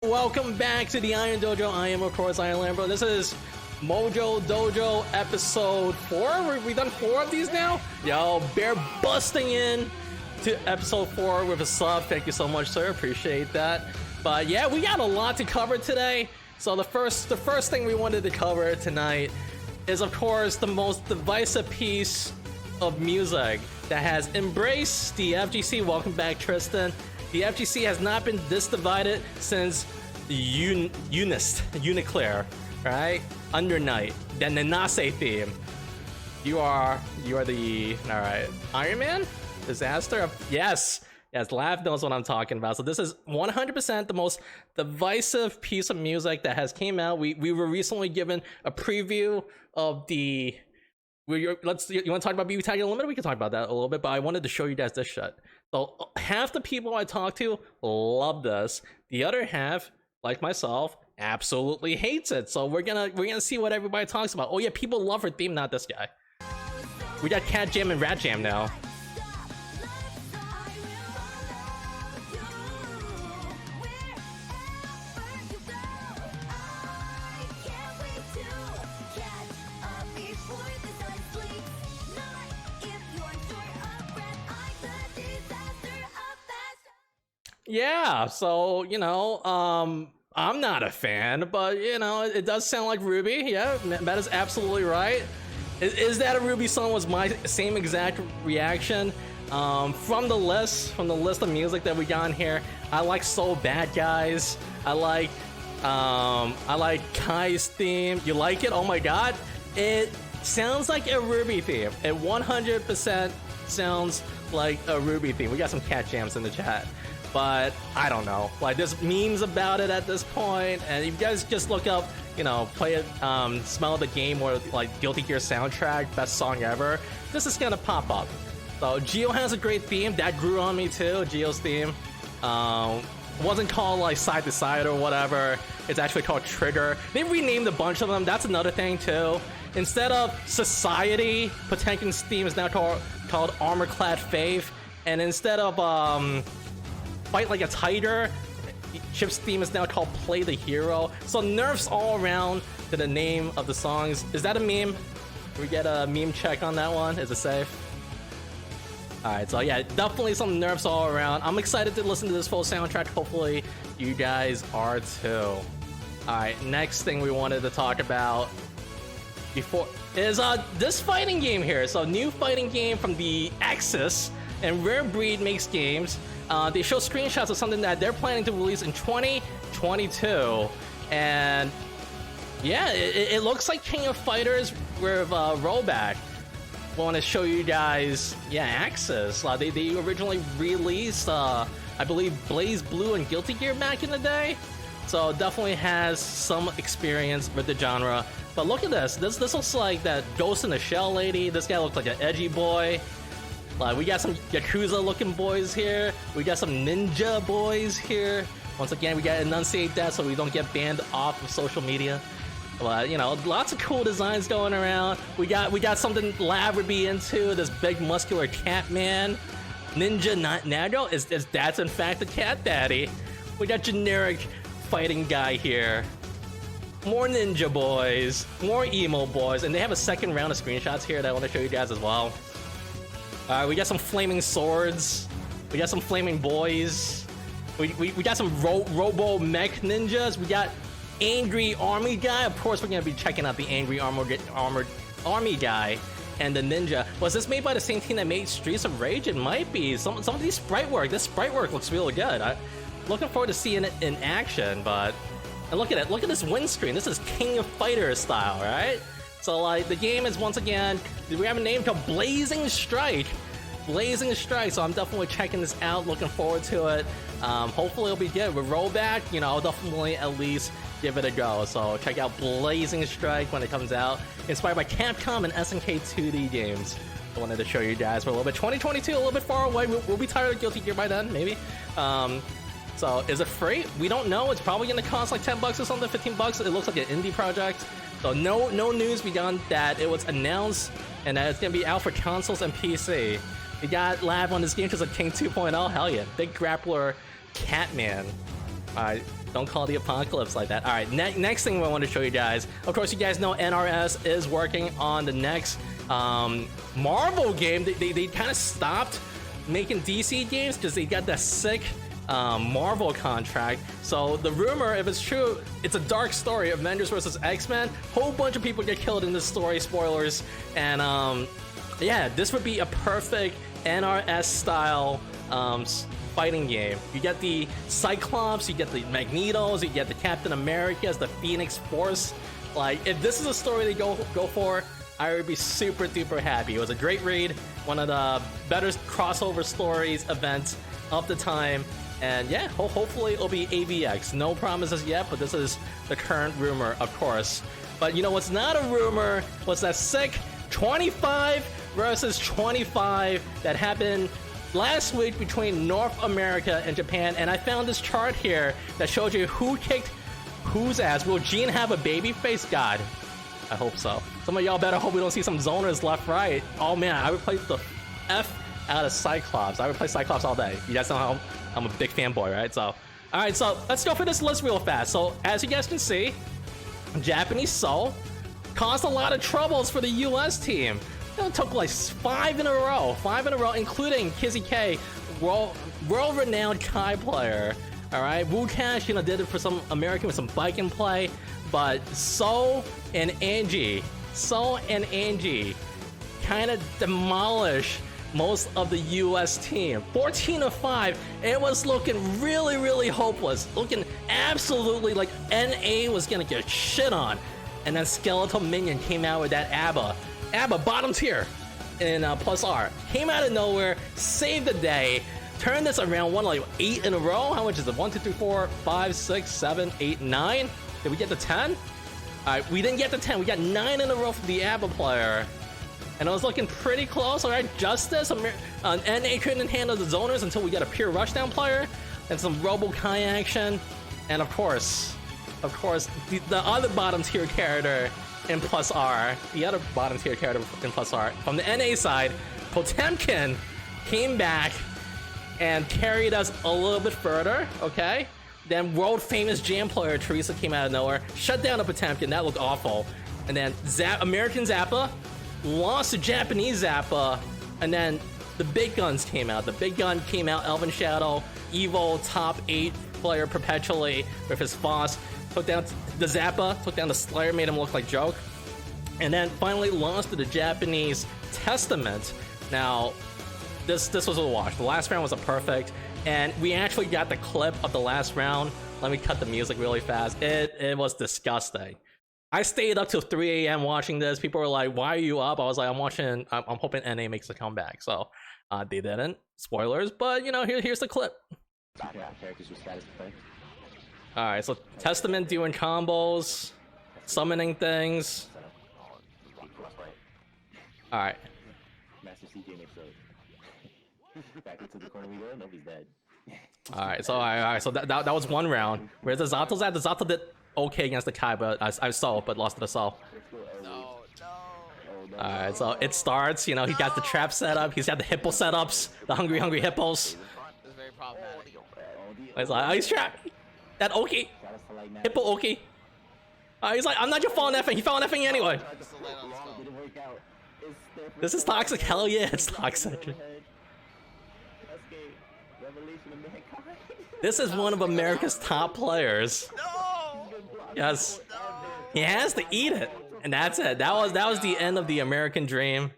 welcome back to the Iron Dojo. I am, of course, IronLambro. This is Mojo Dojo episode 4. We done 4 of these now? Yo, Bear busting in to episode 4 with a sub. Thank you so much, sir. Appreciate that. But yeah, we got a lot to cover today. So the first thing we wanted to cover tonight is, of course, the most divisive piece of music that has embraced the FGC. Welcome back, Tristan. The FGC has not been this divided since Uniclear, right? Under Night, the Nanase theme. You are the Iron Man? Disaster? Yes, Lav knows what I'm talking about. So this is 100% the most divisive piece of music that has came out. We were recently given a preview of the. You want to talk about BBTag Unlimited? We can talk about that a little bit, but I wanted to show you guys this shit. So half the people I talked to love this. The other half, like myself, absolutely hates it. So we're gonna see what everybody talks about. Oh yeah, people love her theme, not this guy. We got Cat Jam and Rat Jam now. Yeah, so, you know, I'm not a fan, but, you know, it does sound like Ruby. Yeah, that is absolutely right. Is that a Ruby song? Was my same exact reaction. From the list of music that we got in here, I like So Bad Guys. I like Kai's theme. You like it? Oh my god. It sounds like a Ruby theme. It 100% sounds like a Ruby theme. We got some cat jams in the chat. But I don't know, like there's memes about it at this point, and if you guys just look up, you know, play it, smell the game, or like Guilty Gear soundtrack, best song ever, this is gonna pop up. So Geo has a great theme that grew on me too. Geo's theme wasn't called like Side to Side or whatever. It's actually called Trigger. They renamed a bunch of them. That's another thing too. Instead of Society, Potemkin's theme is now called Armor Clad Faith, and instead of Fight Like a Tiger, Chip's theme is now called Play the Hero. So nerfs all around to the name of the songs. Is that a meme? Can we get a meme check on that one? Is it safe? Alright, so yeah, definitely some nerfs all around. I'm excited to listen to this full soundtrack. Hopefully you guys are too. Alright, next thing we wanted to talk about before is this fighting game here. So new fighting game from the Axis, and Rare Breed makes games. They show screenshots of something that they're planning to release in 2022, and yeah, it looks like King of Fighters with rollback. I want to show you guys, yeah, Axis. They originally released, I believe, Blaze Blue and Guilty Gear back in the day, so definitely has some experience with the genre. But look at this. This looks like that Ghost in the Shell lady. This guy looks like an edgy boy. We got some Yakuza looking boys here. We got some ninja boys here. Once again, we gotta enunciate that so we don't get banned off of social media. But you know, lots of cool designs going around. We got something Lav would be into. This big muscular cat man. Ninja Nado is that's in fact the cat daddy. We got generic fighting guy here. More ninja boys, more emo boys, and they have a second round of screenshots here that I want to show you guys as well. We got some flaming swords. We got some flaming boys. We got some robo mech ninjas. We got angry army guy. Of course, we're gonna be checking out the angry armored army guy and the ninja. Was this made by the same team that made Streets of Rage? It might be. Some of these sprite work. This sprite work looks really good. I'm looking forward to seeing it in action. But and look at it. Look at this windscreen. This is King of Fighters style, right? So like the game is once again, we have a name called Blazing Strike. Blazing Strike, so I'm definitely checking this out, looking forward to it. Hopefully it'll be good. With rollback, you know, I'll definitely at least give it a go. So check out Blazing Strike when it comes out. Inspired by Capcom and SNK 2D games. I wanted to show you guys for a little bit. 2022, a little bit far away. We'll be tired of Guilty Gear by then, maybe. So is it free? We don't know. It's probably gonna cost like 10 bucks or something, 15 bucks. It looks like an indie project. So no news beyond that. It was announced and that it's gonna be out for consoles and PC. We got Lav on this game because of King 2.0. Hell yeah. Big grappler Catman. Alright, don't call the apocalypse like that. Alright, next thing I want to show you guys. Of course, you guys know NRS is working on the next Marvel game. They kind of stopped making DC games because they got that sick Marvel contract. So the rumor, if it's true, it's a dark story, Avengers versus X-Men. Whole bunch of people get killed in this story, spoilers. And yeah, this would be a perfect NRS style fighting game. You get the Cyclops, you get the Magnetos, you get the Captain Americas, the Phoenix Force. Like, if this is a story they go for, I would be super duper happy. It was a great read, one of the better crossover stories events of the time, and yeah, hopefully it'll be AVX. No promises yet, but this is the current rumor, of course. But you know what's not a rumor was that sick 25 versus 25 that happened last week between North America and Japan, and I found this chart here that shows you who kicked whose ass. Will Gene have a baby face? God, I hope so. Some of y'all better hope we don't see some zoners left, right. Oh man, I would play the F out of Cyclops. I would play Cyclops all day. You guys know how I'm a big fanboy, right? So, alright, so let's go for this list real fast. So, as you guys can see, Japanese Soul caused a lot of troubles for the US team. It took like 5 in a row, including Kizzy K, world-renowned Kai player. All right, Wu Cash, you know, did it for some American with some bike and play, but So and Angie kind of demolish most of the US team. 14 of 5. It was looking really, really hopeless, looking absolutely like NA was gonna get shit on, and then Skeletal Minion came out with that ABBA bottom tier in plus R, came out of nowhere, saved the day, turned this around, won like 8 in a row. How much is it? 1, 2, 3, 4, 5, 6, 7, 8, 9. Did we get the 10? Alright, we didn't get the 10. We got 9 in a row from the ABBA player. And it was looking pretty close. Alright, Justice. NA couldn't handle the zoners until we got a pure rushdown player. And some Robo-Kai action. And of course, the other bottom tier character in plus R. The other bottom tier character in plus R. From the NA side, Potemkin came back and carried us a little bit further, okay? Then world famous jam player Teresa came out of nowhere, shut down the Potemkin, that looked awful. And then American Zappa lost to Japanese Zappa, and then the big guns came out. The big gun came out, Elven Shadow, Evo, top 8 player perpetually with his Foss, took down the Zappa, took down the Slayer, made him look like joke. And then finally lost to the Japanese Testament. Now, this was a wash. The last round was a perfect, and we actually got the clip of the last round. Let me cut the music really fast. It was disgusting. I stayed up till 3 a.m. watching this. People were like, "Why are you up?" I was like, "I'm hoping NA makes a comeback." So they didn't. Spoilers, but you know, here's the clip. All right, so Testament doing combos, summoning things. All right. Alright, so that was one round. Where's the Zato's at? The Zato did okay against the Kai, but I saw, but lost to the Soul. Alright, so it starts, you know, he got the trap set up, he's got the hippo setups, the hungry hippos. He's like, oh, he's trapped. That Oki. Hippo Oki. He's like, I'm not your fallen effing, he fallen effing anyway. This is toxic, hell yeah, it's toxic. This is one of America's top players. Yes, he has to eat it, and that's it. That was the end of the American dream.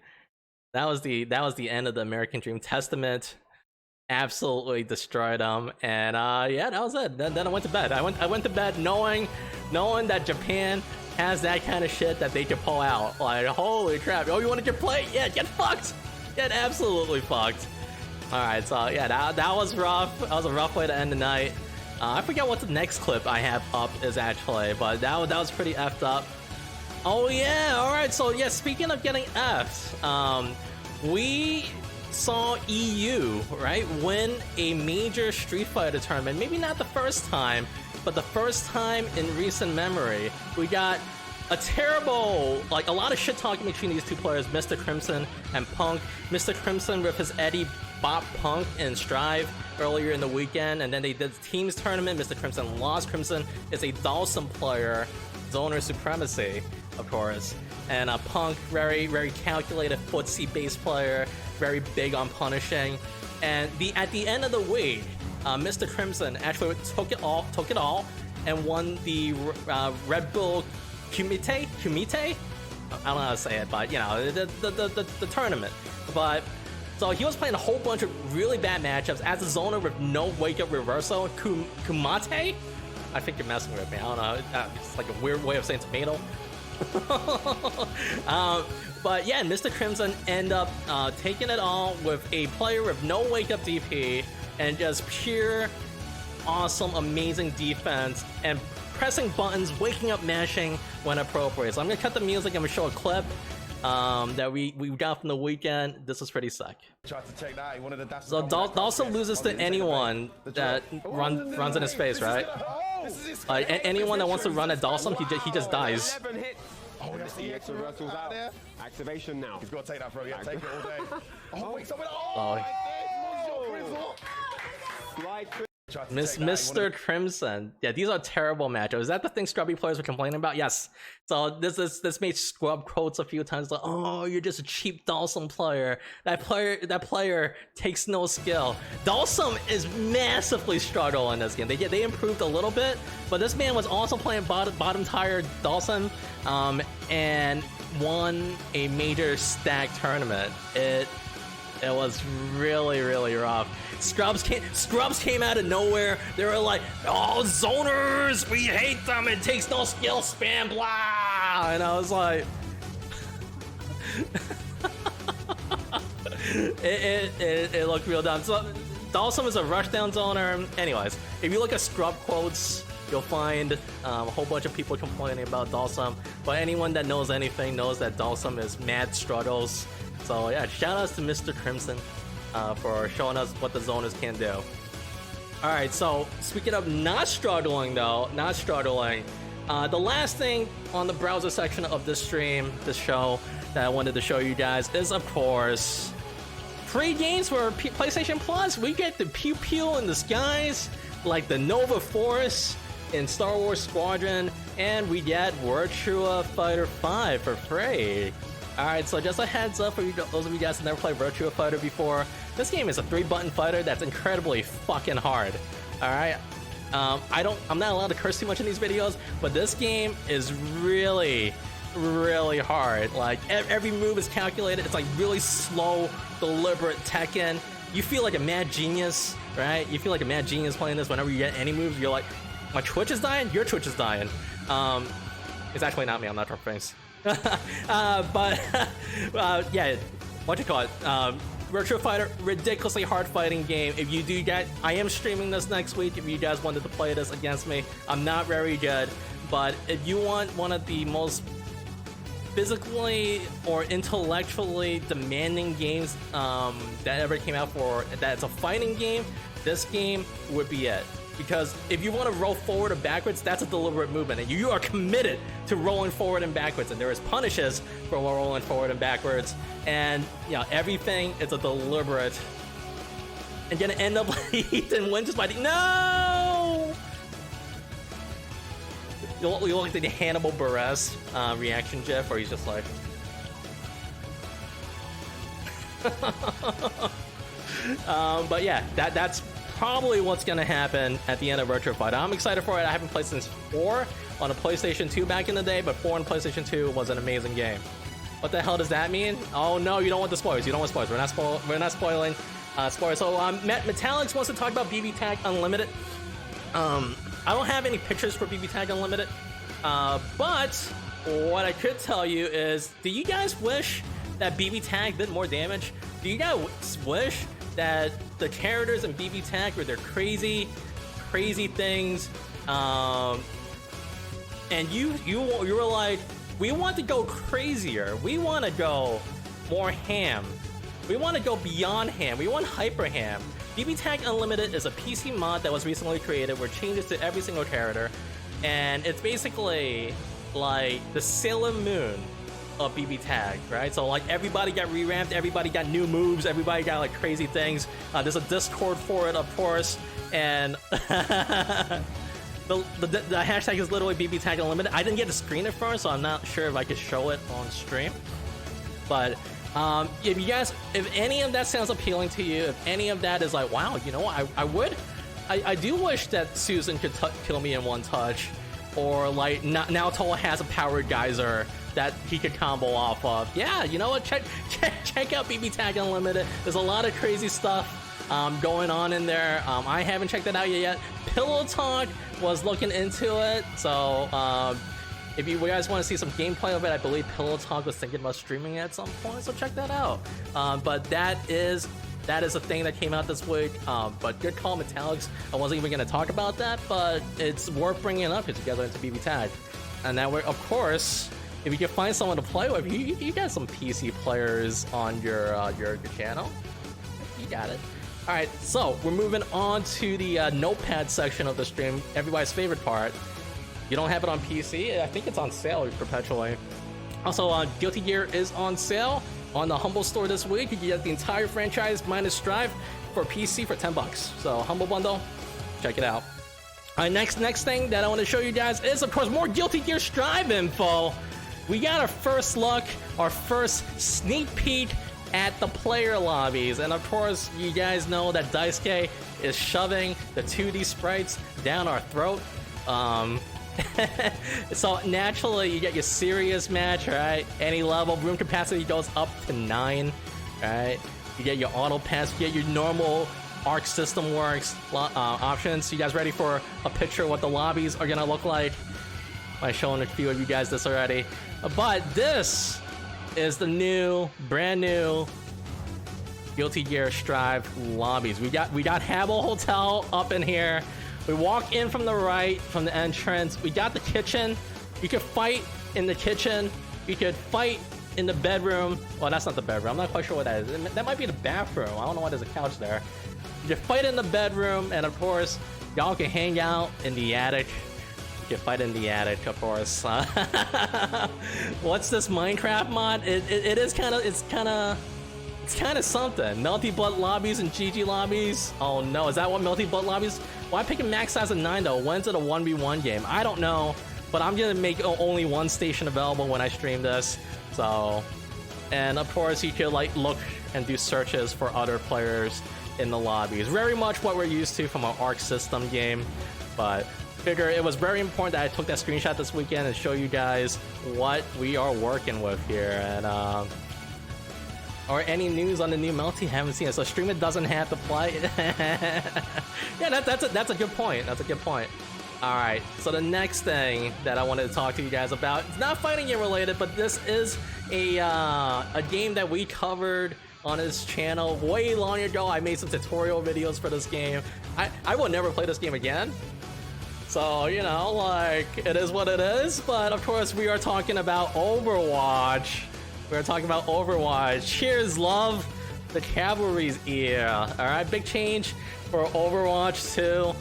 That was the end of the American dream. Testament absolutely destroyed him, and yeah, that was it. Then I went to bed. I went to bed knowing that Japan has that kind of shit that they can pull out. Like, holy crap! Oh, you want to get played? Yeah, get fucked. Get absolutely fucked. Alright, so yeah, that was rough. That was a rough way to end the night. I forget what the next clip I have up is actually, but that was pretty effed up. Oh yeah, alright, so yeah, speaking of getting effed, we saw EU, right, win a major Street Fighter tournament. Maybe not the first time, but the first time in recent memory. We got a terrible, like, a lot of shit talking between these two players, Mr. Crimson and Punk. Mr. Crimson with his Eddie Bop Punk and Strive earlier in the weekend, and then they did teams tournament. Mr. Crimson lost. Crimson is a Dawson player, zoner supremacy, of course, and a Punk, very calculated footsie-based player, very big on punishing. And at the end of the week, Mr. Crimson actually took it all, and won the Red Bull Kumite. I don't know how to say it, but you know, the tournament. But so he was playing a whole bunch of really bad matchups as a zoner with no wake-up reversal. Kumate? I think you're messing with me. I don't know. It's like a weird way of saying tomato. But yeah, Mr. Crimson ended up taking it all with a player with no wake-up DP and just pure awesome, amazing defense and pressing buttons, waking up, mashing when appropriate. So I'm gonna cut the music. I'm gonna show a clip that we got from the weekend. This is pretty sick. So Dawson loses to anyone that runs in his face, right? Anyone that wants to run at Dawson, he just dies. Oh, that's the extra reversals out there. Activation now. He's got to take that throw. Yeah, take it all day. Oh, wait, someone. Oh, Mr. Crimson. Yeah, these are terrible matchups. Is that the thing Scrubby players were complaining about? Yes. So this made Scrub quotes a few times like, "Oh, you're just a cheap Dawson player. That player takes no skill." Dawson is massively struggling in this game. They improved a little bit, but this man was also playing bottom tier Dawson, and won a major stack tournament. It was really rough. Scrubs came out of nowhere. They were like, "Oh, zoners, we hate them. It takes no skill spam, blah." And I was like, it looked real dumb. So Dawson is a rushdown zoner. Anyways, if you look at Scrub quotes, you'll find a whole bunch of people complaining about Dawson. But anyone that knows anything knows that Dawson is mad struggles. So yeah, shout outs to Mr. Crimson for showing us what the zoners can do. Alright, so speaking of not struggling, the last thing on the browser section of this stream, this show, that I wanted to show you guys is, of course, free games for PlayStation Plus. We get the Pew Pew in the skies, like the Nova Force in Star Wars Squadron, and we get Virtua Fighter 5 for free. Alright, so just a heads up for those of you guys who never played Virtua Fighter before, this game is a 3-button fighter that's incredibly fucking hard. Alright? I'm not allowed to curse too much in these videos, but this game is really hard. Like, every move is calculated. It's like really slow, deliberate Tekken. You feel like a mad genius, right? You feel like a mad genius playing this. Whenever you get any moves, you're like, my Twitch is dying? Your Twitch is dying. It's actually not me, I'm not Trump face. But yeah, what you call it? Virtua Fighter, ridiculously hard fighting game. If you do get, I am streaming this next week. If you guys wanted to play this against me, I'm not very good, but if you want one of the most physically or intellectually demanding games that ever came out for that's a fighting game, this game would be it. Because if you want to roll forward or backwards, that's a deliberate movement, and you are committed to rolling forward and backwards, and there is punishes for rolling forward and backwards, and you know, everything is a deliberate. And gonna end up like Ethan wins just by no. You look like the Hannibal Buress reaction gif, where he's just like. But yeah, that's probably what's gonna happen at the end of Virtua Fighter. I'm excited for it. I haven't played since 4 on a PlayStation 2 back in the day, but 4 on PlayStation 2 was an amazing game. What the hell does that mean? Oh no, you don't want the spoilers. You don't want spoilers. We're not spoiling spoilers. So Metallics wants to talk about BBTag Unlimited. I don't have any pictures for BBTag Unlimited, but what I could tell you is, do you guys wish that BBTag did more damage? Do you guys wish that the characters in BBTag were their crazy things, and you were like, we want to go crazier, we want to go more ham, we want to go beyond ham, we want hyper ham. BBTag Unlimited is a PC mod that was recently created where changes to every single character, and it's basically like the Sailor Moon of BBTag, right? So like everybody got re-ramped, everybody got new moves, everybody got like crazy things. There's a Discord for it, of course, and the hashtag is literally BBTag Unlimited. I didn't get to screen it first, so I'm not sure if I could show it on stream. But if you guys, if any of that sounds appealing to you, if any of that is like, wow, you know what, I do wish that Susan could kill me in one touch, or like now Toa has a powered geyser that he could combo off of. Yeah, you know what? Check out BBTag Unlimited. There's a lot of crazy stuff going on in there. I haven't checked it out yet. Pillow Talk was looking into it, so if you guys want to see some gameplay of it, I believe Pillow Talk was thinking about streaming it at some point, so check that out. But that is a thing that came out this week. But good call, Metallics. I wasn't even going to talk about that, but it's worth bringing up because you guys are into BBTag. And that way, of course, if you can find someone to play with, you got some PC players on your channel. You got it. All right, so we're moving on to the notepad section of the stream, everybody's favorite part. You don't have it on PC? I think it's on sale perpetually. Also, Guilty Gear is on sale on the Humble store this week. You can get the entire franchise minus Strive for PC for $10. So Humble Bundle, check it out. All right, next thing that I want to show you guys is, of course, more Guilty Gear Strive info. We got our first look, our first sneak peek at the player lobbies, and of course, you guys know that Daisuke is shoving the 2D sprites down our throat. So naturally, you get your serious match, right? Any level, room capacity goes up to 9, right? You get your auto pass, you get your normal Arc System Works options. You guys ready for a picture of what the lobbies are gonna look like? I've shown a few of you guys this already, but this is the brand new Guilty Gear Strive lobbies. We got Habbo Hotel up in here. We walk in from the right, from the entrance. We got the kitchen. You could fight in the kitchen. You could fight in the bedroom. Well, that's not the bedroom. I'm not quite sure what that is. That might be the bathroom. I don't know why there's a couch there. You can fight in the bedroom, and of course, y'all can hang out in the attic. You can fight in the attic, of course. What's this Minecraft mod? It's kind of something. Melty Butt lobbies and GG lobbies. Oh no, is that what Melty Butt lobbies? Why pick a max size of 9 though? When's it a 1v1 game? I don't know, but I'm gonna make only one station available when I stream this. So, and of course you could like look and do searches for other players in the lobbies. Very much what we're used to from our Arc System game, but figure it was very important that I took that screenshot this weekend and show you guys what we are working with here. And or any news on the new Melty? Haven't seen it. So stream it doesn't have to play. Yeah, that's a good point. That's a good point. All right. So the next thing that I wanted to talk to you guys about, it's not fighting game related, but this is a game that we covered on his channel way long ago. I made some tutorial videos for this game. I will never play this game again. So, you know, like, it is what it is. But of course, we are talking about Overwatch. We're talking about Overwatch. Cheers, love. The cavalry's ear. All right, big change for Overwatch 2.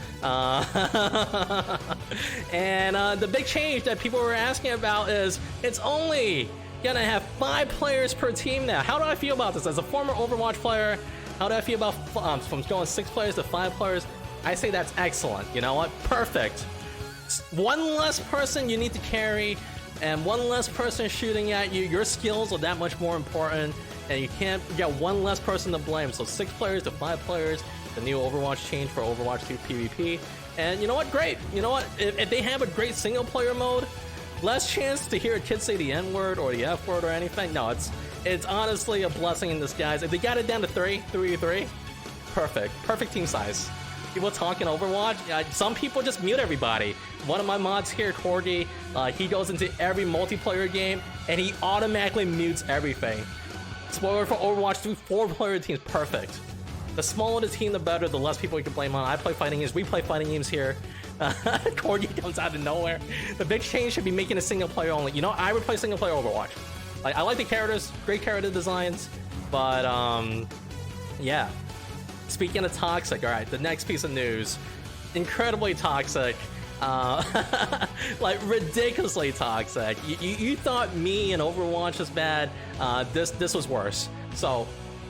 And the big change that people were asking about is it's only gonna have 5 players per team now. How do I feel about this? As a former Overwatch player, how do I feel about from going 6 players to 5 players? I say that's excellent. You know what? Perfect. One less person you need to carry, and one less person shooting at you. Your skills are that much more important, and you got one less person to blame. So 6 players to 5 players, the new Overwatch change for Overwatch 2 PvP. And you know what? Great. You know what? If they have a great single player mode, less chance to hear a kid say the N-word or the F-word or anything. No, it's honestly a blessing in disguise. If they got it down to 3, perfect team size. People talking Overwatch, some people just mute everybody. One of my mods here, Corgi, he goes into every multiplayer game and he automatically mutes everything. Spoiler for Overwatch 2, 4-player teams, perfect. The smaller the team, the better, the less people you can blame on. I play fighting games, we play fighting games here. Corgi comes out of nowhere. The big change should be making a single player only. You know, I would play single player Overwatch. Like, I like the characters, great character designs, but yeah. Speaking of toxic, all right, the next piece of news, incredibly toxic. like ridiculously toxic. You thought me and Overwatch was bad. This was worse. So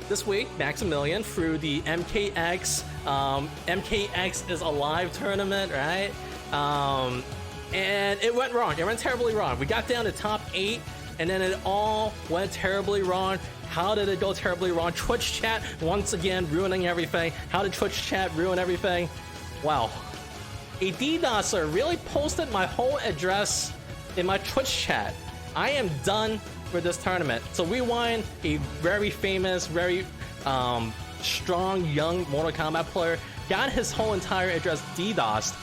this week, Maximilian through the MKX MKX is Alive tournament, right? And it went wrong. It went terribly wrong. We got down to top 8, and then it all went terribly wrong. How did it go terribly wrong? Twitch chat once again ruining everything. How did Twitch chat ruin everything? Wow. A DDoSer really posted my whole address in my Twitch chat. I am done for this tournament. So Rewind, a very famous, very strong young Mortal Kombat player, got his whole entire address DDoSed.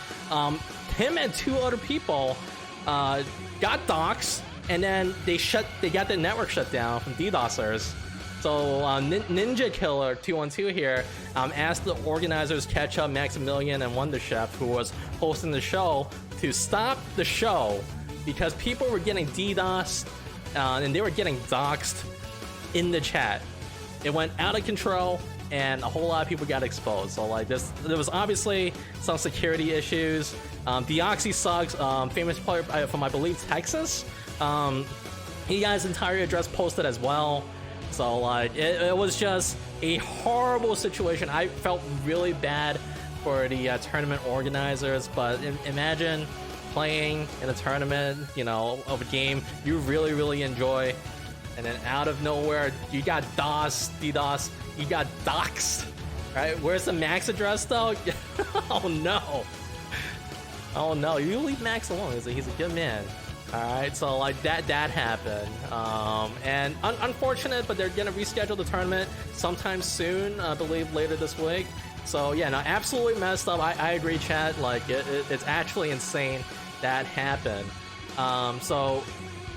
Him and 2 other people got doxed, and then they got the network shut down from DDoSers. So Ninja Killer 212 here asked the organizers catch up Maximilian and Wonder Chef, who was hosting the show, to stop the show because people were getting DDoSed and they were getting doxed in the chat. It went out of control, and a whole lot of people got exposed. So like this, there was obviously some security issues. Deoxy Suggs, famous player from I believe Texas, he got his entire address posted as well. So like it was just a horrible situation. I felt really bad for the tournament organizers, but imagine playing in a tournament, you know, of a game you really enjoy, and then out of nowhere you got DDoS, you got doxed, right? Where's the Max address though? Oh no. Oh no, you leave Max alone. He's a good man. Alright, so like that happened. And unfortunate, but they're gonna reschedule the tournament sometime soon, I believe later this week. So yeah, no, absolutely messed up. I agree, chat. Like it's actually insane that happened. So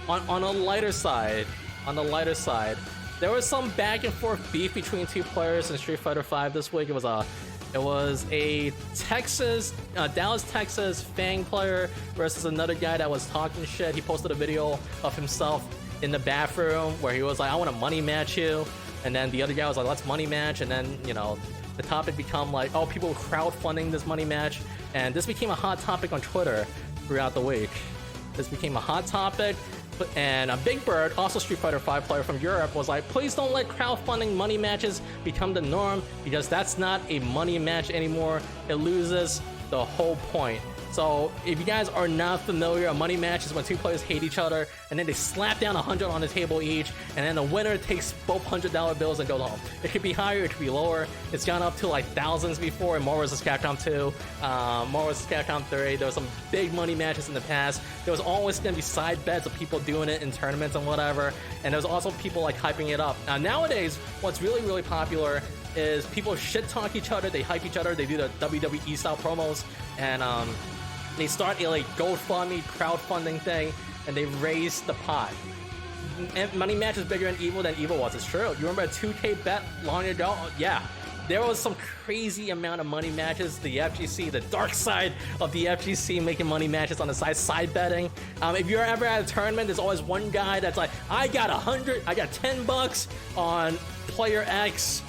on a lighter side, there was some back and forth beef between 2 players in Street Fighter V this week. It was a Texas, Dallas, Texas Fang player versus another guy that was talking shit. He posted a video of himself in the bathroom where he was like, I want to money match you. And then the other guy was like, let's money match. And then, you know, the topic become like, oh, people crowdfunding this money match. And this became a hot topic on Twitter throughout the week. This became a hot topic. And Big Bird, also Street Fighter V player from Europe, was like, please don't let crowdfunding money matches become the norm, because that's not a money match anymore. It loses the whole point. So if you guys are not familiar, a money match is when 2 players hate each other and then they slap down 100 on the table each, and then the winner takes both $100 bills and goes home. It could be higher, it could be lower. It's gone up to like thousands before in More vs. Capcom 2, More vs. Capcom 3. There was some big money matches in the past. There was always going to be side bets of people doing it in tournaments and whatever, and there was also people like hyping it up. Now nowadays, what's really popular is people shit talk each other, they hype each other, they do the WWE style promos, and they start a like GoFundMe crowdfunding thing, and they raise the pot. And money match is bigger in Evil than Evil was. It's true. You remember a 2K bet long ago? Yeah. There was some crazy amount of money matches. The FGC, the dark side of the FGC, making money matches on the side betting. If you're ever at a tournament, there's always one guy that's like, I got $10 on player X.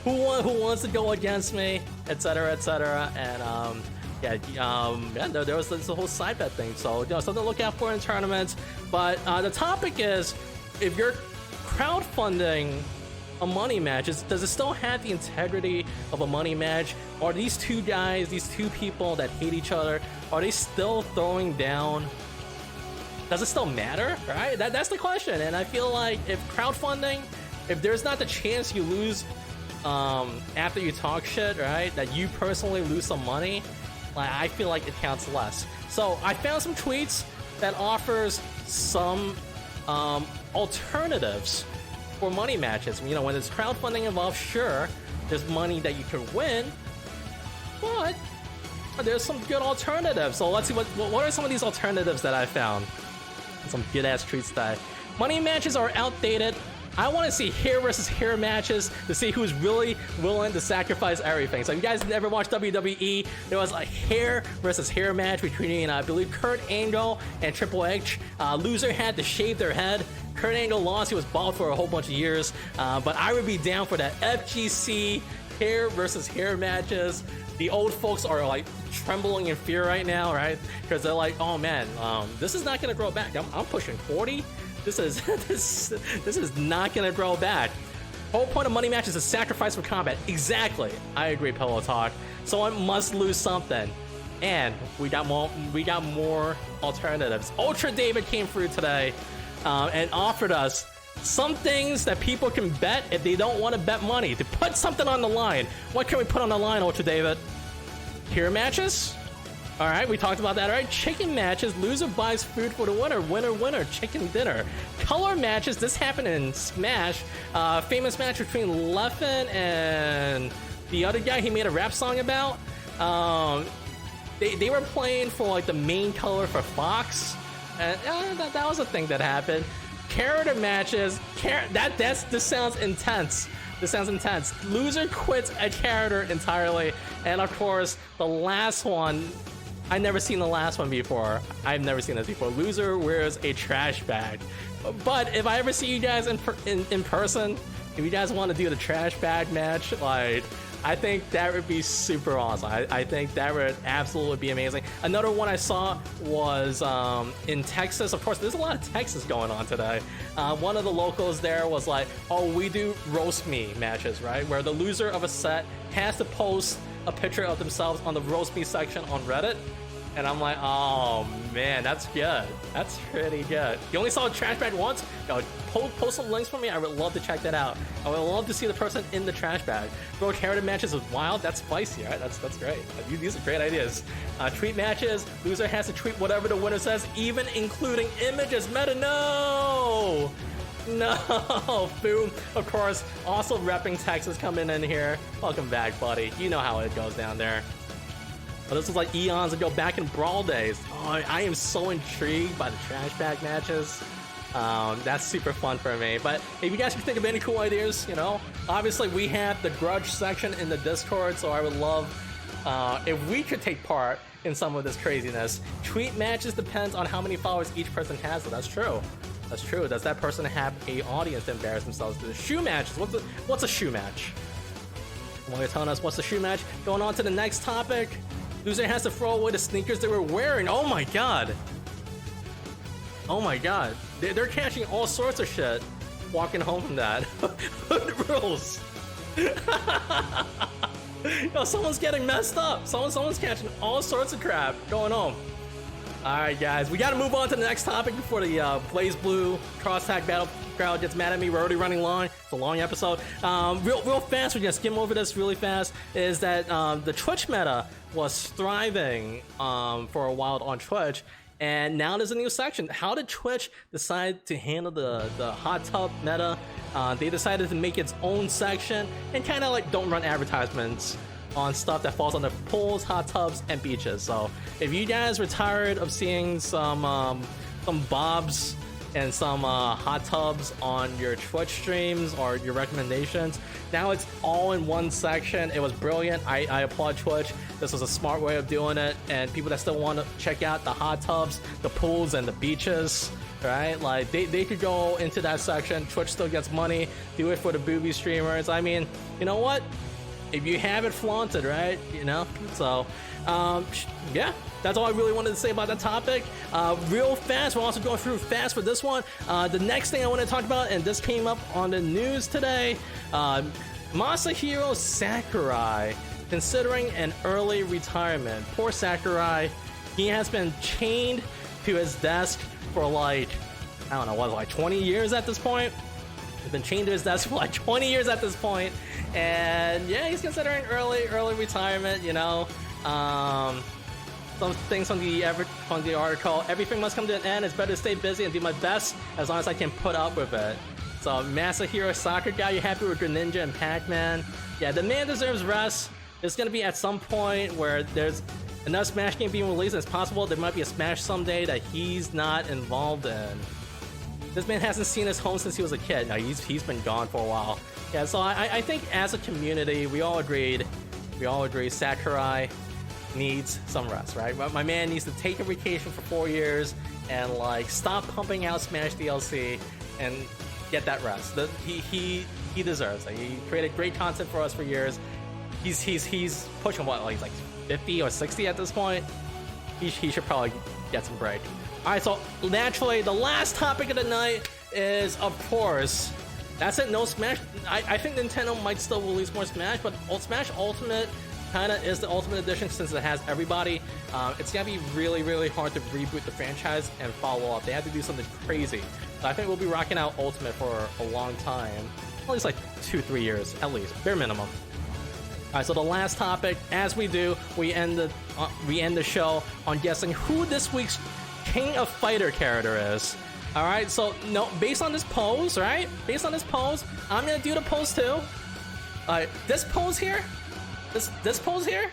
Who wants to go against me, etc. And yeah, there was this whole side bet thing, so you know, something to look out for in tournaments. But the topic is, if you're crowdfunding a money match, does it still have the integrity of a money match? Are these 2 guys, these 2 people that hate each other, are they still throwing down? Does it still matter, right? That's the question. And I feel like if crowdfunding, if there's not the chance you lose after you talk shit, right, that you personally lose some money, like, I feel like it counts less. So I found some tweets that offers some alternatives for money matches. You know, when there's crowdfunding involved, sure, there's money that you could win, but there's some good alternatives. So let's see what are some of these alternatives that I found. Some good ass tweets that money matches are outdated. I want to see hair versus hair matches to see who's really willing to sacrifice everything. So if you guys never watched WWE, there was a hair versus hair match between, I believe, Kurt Angle and Triple H. Loser had to shave their head. Kurt Angle lost. He was bald for a whole bunch of years. But I would be down for that FGC hair versus hair matches. The old folks are like trembling in fear right now, right? Because they're like, oh man, this is not gonna grow back. I'm pushing 40. This is this is not gonna grow back. Whole point of money matches is sacrifice for combat. Exactly. I agree, Pillow Talk. Someone must lose something. And we got more alternatives. Ultra David came through today and offered us some things that people can bet if they don't want to bet money. To put something on the line. What can we put on the line, Ultra David? Hero matches? Alright, we talked about that, alright? Chicken matches, loser buys food for the winner. Winner, winner, chicken dinner. Color matches, this happened in Smash. Famous match between Leffen and the other guy he made a rap song about. They were playing for like the main color for Fox. And that was a thing that happened. Character matches, this sounds intense. This sounds intense. Loser quits a character entirely. And of course, the last one, I've never seen the last one before. I've never seen this before. Loser wears a trash bag. But if I ever see you guys in person, if you guys want to do the trash bag match, like, I think that would be super awesome. I think that would absolutely be amazing. Another one I saw was in Texas. Of course, there's a lot of Texas going on today. One of the locals there was like, oh, we do roast me matches, right? Where the loser of a set has to post a picture of themselves on the roast me section on Reddit. And I'm like, oh man, that's good. That's pretty good. You only saw a trash bag once? Yo, post some links for me. I would love to check that out. I would love to see the person in the trash bag. Bro, character matches with Wild, that's spicy, right? That's great. These are great ideas. Tweet matches, loser has to tweet whatever the winner says, even including images. Meta, no! No, boom. Of course, also repping Texas coming in here. Welcome back, buddy. You know how it goes down there. But this was like eons ago, back in Brawl days. Oh, I am so intrigued by the trash bag matches. That's super fun for me. But if you guys can think of any cool ideas, you know, obviously we have the grudge section in the Discord, so I would love if we could take part in some of this craziness. Tweet matches depends on how many followers each person has, so that's true. That's true. Does that person have a audience to embarrass themselves to? The shoe matches. What's a shoe match? While you're telling us what's the shoe match, going on to the next topic. Loser has to throw away the sneakers they were wearing. Oh my god. Oh my god. They're catching all sorts of shit walking home from that. Hood rules. Yo, someone's getting messed up. Someone's catching all sorts of crap going home. Alright guys, we gotta move on to the next topic before the Blaze Blue cross tag battle crowd gets mad at me. We're already running long. It's a long episode. Real fast, we're gonna skim over this really fast, is that the Twitch meta was thriving for a while on Twitch, and now there's a new section. How did Twitch decide to handle the hot tub meta? They decided to make its own section and kind of like don't run advertisements on stuff that falls under pools, hot tubs, and beaches. So if you guys were tired of seeing some bobs and some hot tubs on your Twitch streams or your recommendations, now it's all in one section. It was brilliant. I applaud Twitch. This was a smart way of doing it, and people that still want to check out the hot tubs, the pools, and the beaches, right? Like they could go into that section. Twitch still gets money. Do it for the booby streamers. I mean, you know what? If you have it, flaunt it, right? You know? So, yeah, that's all I really wanted to say about that topic. Real fast, we're also going through fast for this one. The next thing I want to talk about, and this came up on the news today, Masahiro Sakurai considering an early retirement. Poor Sakurai. He has been chained to his desk for like, I don't know, what, like 20 years at this point? He's been chained to his desk for like 20 years at this point. And yeah, he's considering early retirement, you know. Some things from the article. Everything must come to an end. It's better to stay busy and do my best as long as I can put up with it. So Masahiro Sakurai, you're happy with Greninja and Pac-Man? Yeah, the man deserves rest. There's gonna be at some point where there's another Smash game being released, and it's possible there might be a Smash someday that he's not involved in. This man hasn't seen his home since he was a kid. No, he's been gone for a while. Yeah, so I think as a community, we all agree Sakurai needs some rest, right? My man needs to take a vacation for 4 years and like stop pumping out Smash DLC and get that rest. He deserves it. He created great content for us for years, he's pushing what, like 50 or 60 at this point. He should probably get some break. All right, so naturally the last topic of the night is, of course, that's it. No Smash. I think Nintendo might still release more Smash, but Smash Ultimate kind of is the Ultimate Edition since it has everybody. It's gonna be really hard to reboot the franchise and follow up. They have to do something crazy. So I think we'll be rocking out Ultimate for a long time, at least like 2-3 years, at least, bare minimum. All right, so the last topic, as we do, we end the show on guessing who this week's King of Fighter character is. All right, so no, based on this pose, right? Based on this pose, I'm gonna do the pose too. All right, this pose here, this pose here,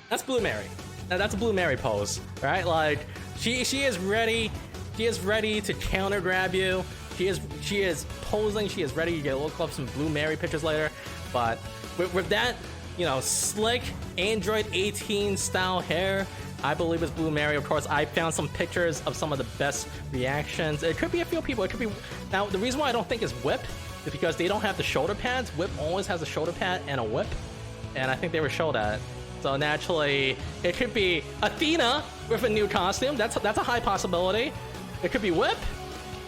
that's Blue Mary. Now that's a Blue Mary pose, right? Like she is ready. She is ready to counter grab you. She is posing. She is ready to get a little up some Blue Mary pictures later. But with that, you know, slick Android 18 style hair, I believe it's Blue Mary. Of course, I found some pictures of some of the best reactions. It could be a few people. It could be. Now, the reason why I don't think it's Whip is because they don't have the shoulder pads. Whip always has a shoulder pad and a whip, and I think they were showed that. So naturally, it could be Athena with a new costume. That's a high possibility. It could be Whip,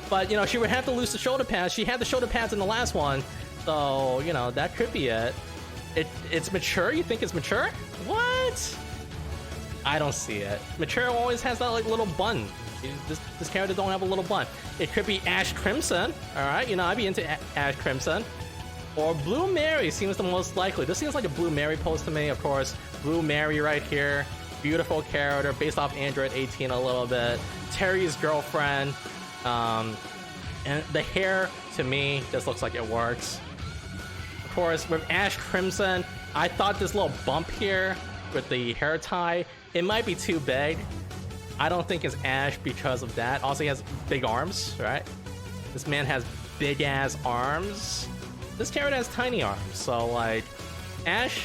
but you know she would have to lose the shoulder pads. She had the shoulder pads in the last one, so you know that could be it. It's mature. You think it's mature? What? I don't see it. Mature always has that like little bun. This character don't have a little bun. It could be Ash Crimson. All right, you know I'd be into Ash Crimson. Or Blue Mary seems the most likely. This seems like a Blue Mary pose to me. Of course, Blue Mary right here. Beautiful character based off Android 18 a little bit. Terry's girlfriend. And the hair to me just looks like it works. Of course, with Ash Crimson, I thought this little bump here with the hair tie, it might be too big. I don't think it's Ash because of that. Also, he has big arms, right? This man has big ass arms. This character has tiny arms, so like Ash,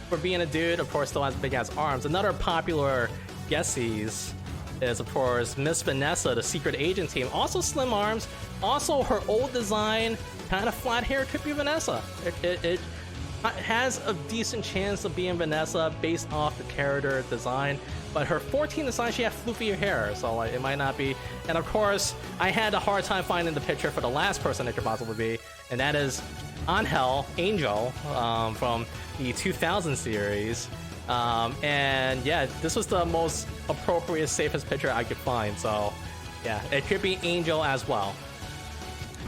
for being a dude, of course, still has big ass arms. Another popular Guessies is, of course, Miss Vanessa, the secret agent team. Also slim arms. Also, her old design, kind of flat hair, could be Vanessa. It has a decent chance of being Vanessa based off the character design. But her 14 design, she has floofy hair, so like, it might not be. And of course, I had a hard time finding the picture for the last person it could possibly be, and that is Angel from the 2000 series. And yeah, this was the most appropriate, safest picture I could find. So yeah, it could be Angel as well.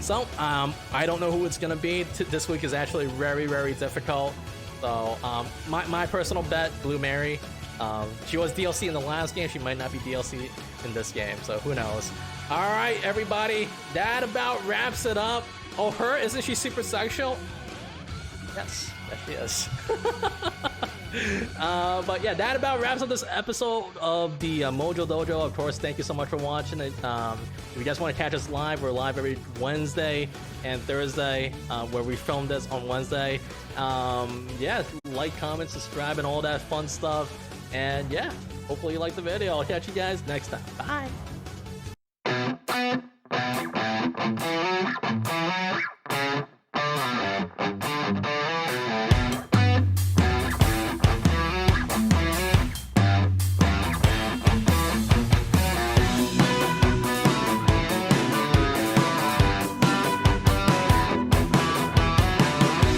So I don't know who it's gonna be. This week is actually very difficult. So my personal bet, Blue Mary. She was DLC in the last game. She might not be DLC in this game, so who knows. All right, everybody, that about wraps it up. Oh, her? Isn't she super sexual? Yes, she is. But yeah, that about wraps up this episode of the Mojo Dojo. Of course, thank you so much for watching it. If you guys want to catch us live, we're live every Wednesday and Thursday, where we film this on Wednesday. Yeah, like, comment, subscribe, and all that fun stuff. And yeah, hopefully you like the video. I'll catch you guys next time. Bye.